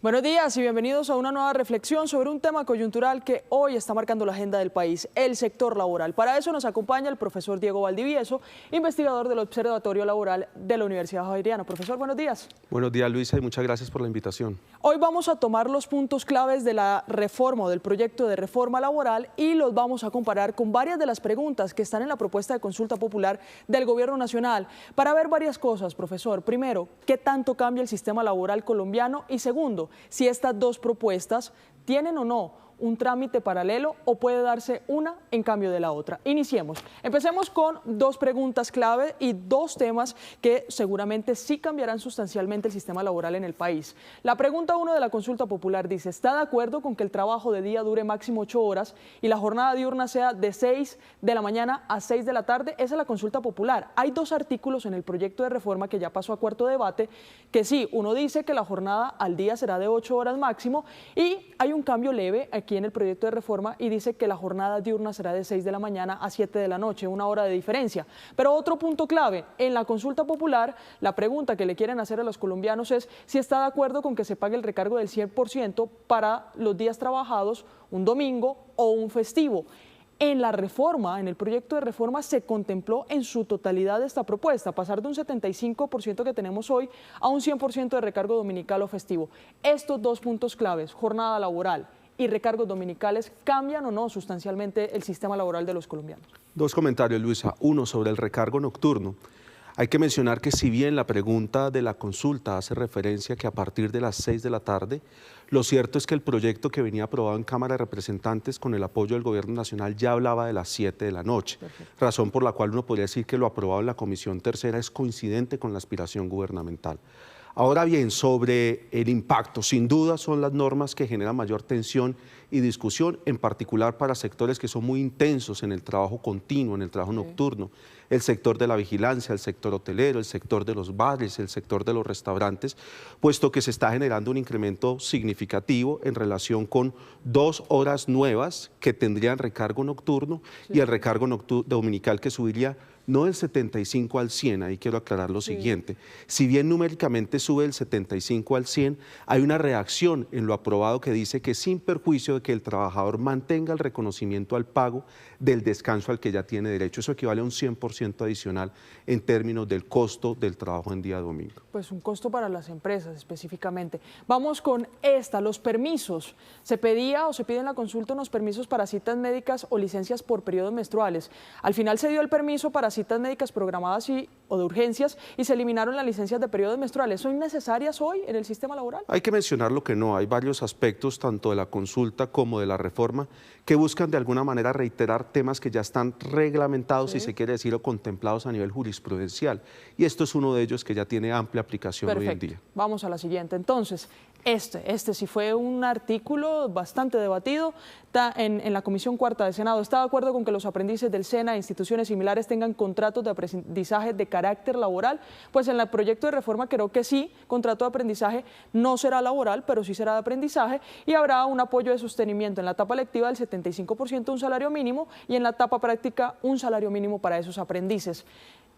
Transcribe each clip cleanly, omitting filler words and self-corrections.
Buenos días y bienvenidos a una nueva reflexión sobre un tema coyuntural que hoy está marcando la agenda del país, el sector laboral. Para eso nos acompaña el profesor Diego Valdivieso, investigador del Observatorio Laboral de la Universidad Javeriana. Profesor, buenos días. Buenos días, Luisa, y muchas gracias por la invitación. Hoy vamos a tomar los puntos claves de la reforma o del proyecto de reforma laboral y los vamos a comparar con varias de las preguntas que están en la propuesta de consulta popular del Gobierno Nacional para ver varias cosas, profesor. Primero, ¿qué tanto cambia el sistema laboral colombiano? Y segundo, si estas dos propuestas tienen o no un trámite paralelo o puede darse una en cambio de la otra. Iniciemos. Empecemos con dos preguntas clave y dos temas que seguramente sí cambiarán sustancialmente el sistema laboral en el país. La pregunta 1 de la consulta popular dice: ¿está de acuerdo con que el trabajo de día dure máximo 8 horas y la jornada diurna sea de 6 de la mañana a 6 de la tarde? Esa es la consulta popular. Hay dos artículos en el proyecto de reforma que ya pasó a cuarto debate que sí, uno dice que la jornada al día será de 8 horas máximo y hay un cambio leve aquí en el proyecto de reforma y dice que la jornada diurna será de 6 de la mañana a 7 de la noche, una hora de diferencia. Pero otro punto clave, en la consulta popular, la pregunta que le quieren hacer a los colombianos es si está de acuerdo con que se pague el recargo del 100% para los días trabajados, un domingo o un festivo. En la reforma, en el proyecto de reforma, se contempló en su totalidad esta propuesta, pasar de un 75% que tenemos hoy a un 100% de recargo dominical o festivo. Estos dos puntos claves, jornada laboral y recargos dominicales, ¿cambian o no sustancialmente el sistema laboral de los colombianos? Dos comentarios, Luisa. Uno, sobre el recargo nocturno. Hay que mencionar que si bien la pregunta de la consulta hace referencia que a partir de las 6 de la tarde, lo cierto es que el proyecto que venía aprobado en Cámara de Representantes con el apoyo del Gobierno Nacional ya hablaba de las 7 de la noche, razón por la cual uno podría decir que lo aprobado en la Comisión Tercera es coincidente con la aspiración gubernamental. Ahora bien, sobre el impacto, sin duda son las normas que generan mayor tensión y discusión, en particular para sectores que son muy intensos en el trabajo continuo, en el trabajo nocturno, el sector de la vigilancia, el sector hotelero, el sector de los bares, el sector de los restaurantes, puesto que se está generando un incremento significativo en relación con 2 horas nuevas que tendrían recargo nocturno y el recargo dominical que subiría no del 75 al 100, ahí quiero aclarar lo siguiente. Si bien numéricamente sube del 75 al 100, hay una reacción en lo aprobado que dice que sin perjuicio de que el trabajador mantenga el reconocimiento al pago del descanso al que ya tiene derecho. Eso equivale a un 100% adicional en términos del costo del trabajo en día domingo. Pues un costo para las empresas específicamente. Vamos con esta, los permisos. Se pedía o se pide en la consulta unos permisos para citas médicas o licencias por periodos menstruales. Al final se dio el permiso para citas médicas programadas o de urgencias y se eliminaron las licencias de periodos menstruales. ¿Son necesarias hoy en el sistema laboral? Hay que mencionar lo que no. Hay varios aspectos, tanto de la consulta como de la reforma, que buscan de alguna manera reiterar temas que ya están reglamentados, si se quiere decir, o contemplados a nivel jurisprudencial. Y esto es uno de ellos que ya tiene amplia aplicación hoy en día. Vamos a la siguiente. Entonces, este sí fue un artículo bastante debatido en la Comisión Cuarta del Senado. ¿Está de acuerdo con que los aprendices del SENA e instituciones similares tengan contratos de aprendizaje de carácter laboral? Pues en el proyecto de reforma creo que sí, contrato de aprendizaje no será laboral, pero sí será de aprendizaje y habrá un apoyo de sostenimiento en la etapa lectiva del 75% un salario mínimo y en la etapa práctica un salario mínimo para esos aprendices.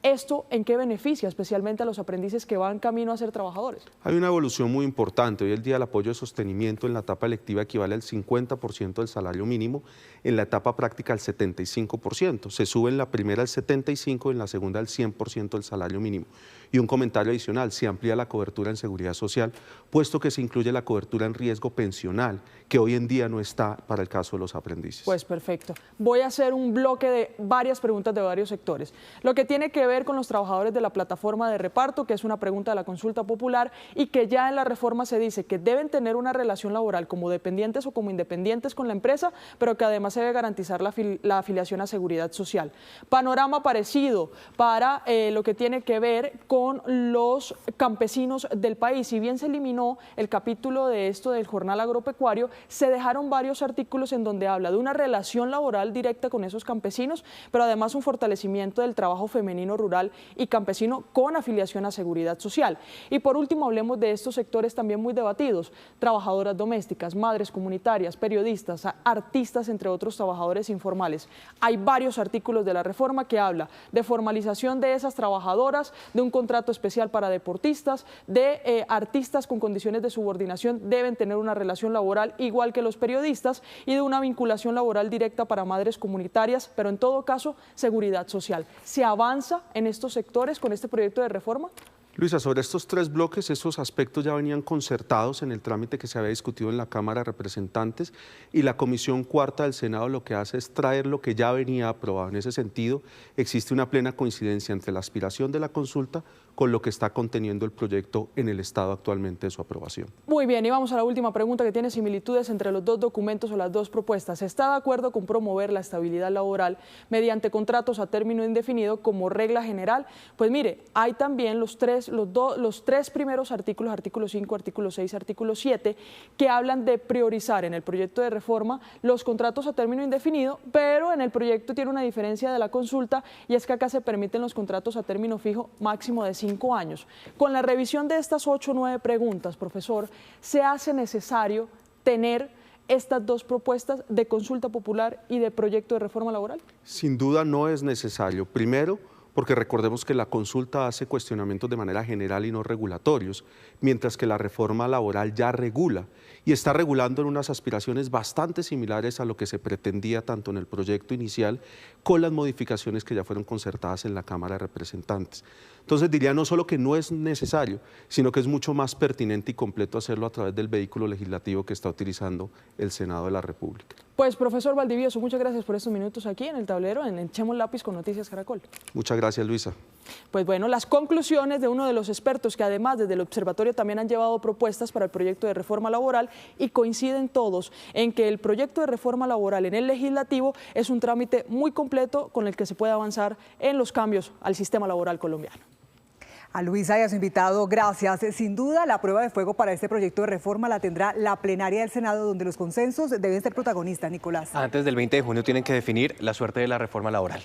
¿Esto en qué beneficia especialmente a los aprendices que van camino a ser trabajadores? Hay una evolución muy importante. Hoy en día el apoyo de sostenimiento en la etapa lectiva equivale al 50% del salario mínimo, en la etapa práctica al 75%. Se sube en la primera al 75% y en la segunda al 100% del salario mínimo. Y un comentario adicional, se amplía la cobertura en seguridad social, puesto que se incluye la cobertura en riesgo pensional, que hoy en día no está para el caso de los aprendices. Pues perfecto. Voy a hacer un bloque de varias preguntas de varios sectores. Lo que tiene que ver con los trabajadores de la plataforma de reparto, que es una pregunta de la consulta popular y que ya en la reforma se dice que deben tener una relación laboral como dependientes o como independientes con la empresa, pero que además se debe garantizar la afiliación a seguridad social. Panorama parecido para lo que tiene que ver con los campesinos del país. Si bien se eliminó el capítulo de esto del jornal agropecuario, se dejaron varios artículos en donde habla de una relación laboral directa con esos campesinos, pero además un fortalecimiento del trabajo femenino rural y campesino con afiliación a Seguridad Social. Y por último, hablemos de estos sectores también muy debatidos: trabajadoras domésticas, madres comunitarias, periodistas, artistas, entre otros trabajadores informales. Hay varios artículos de la reforma que habla de formalización de esas trabajadoras, de un contrato especial para deportistas, de artistas con condiciones de subordinación deben tener una relación laboral igual que los periodistas, y de una vinculación laboral directa para madres comunitarias, pero en todo caso, seguridad social. ¿Se avanza en estos sectores con este proyecto de reforma? Luisa, sobre estos tres bloques, esos aspectos ya venían concertados en el trámite que se había discutido en la Cámara de Representantes, y la Comisión Cuarta del Senado lo que hace es traer lo que ya venía aprobado. En ese sentido, existe una plena coincidencia entre la aspiración de la consulta con lo que está conteniendo el proyecto en el estado actualmente de su aprobación. Muy bien, y vamos a la última pregunta, que tiene similitudes entre los dos documentos o las dos propuestas. ¿Está de acuerdo con promover la estabilidad laboral mediante contratos a término indefinido como regla general? Pues mire, hay también los tres primeros artículos, artículo 5, artículo 6, artículo 7, que hablan de priorizar en el proyecto de reforma los contratos a término indefinido, pero en el proyecto tiene una diferencia de la consulta, y es que acá se permiten los contratos a término fijo máximo de 5 años. Con la revisión de estas 8 o 9 preguntas, profesor, ¿se hace necesario tener estas dos propuestas de consulta popular y de proyecto de reforma laboral? Sin duda no es necesario. Primero, porque recordemos que la consulta hace cuestionamientos de manera general y no regulatorios, mientras que la reforma laboral ya regula, y está regulando en unas aspiraciones bastante similares a lo que se pretendía tanto en el proyecto inicial, con las modificaciones que ya fueron concertadas en la Cámara de Representantes. Entonces diría no solo que no es necesario, sino que es mucho más pertinente y completo hacerlo a través del vehículo legislativo que está utilizando el Senado de la República. Pues, profesor Valdivieso, muchas gracias por estos minutos aquí en el tablero, en Echemos Lápiz con Noticias Caracol. Muchas gracias, Luisa. Pues bueno, las conclusiones de uno de los expertos que además desde el observatorio también han llevado propuestas para el proyecto de reforma laboral, y coinciden todos en que el proyecto de reforma laboral en el legislativo es un trámite muy completo con el que se puede avanzar en los cambios al sistema laboral colombiano. A Luisa y a su invitado, gracias. Sin duda, la prueba de fuego para este proyecto de reforma la tendrá la plenaria del Senado, donde los consensos deben ser protagonistas, Nicolás. Antes del 20 de junio tienen que definir la suerte de la reforma laboral.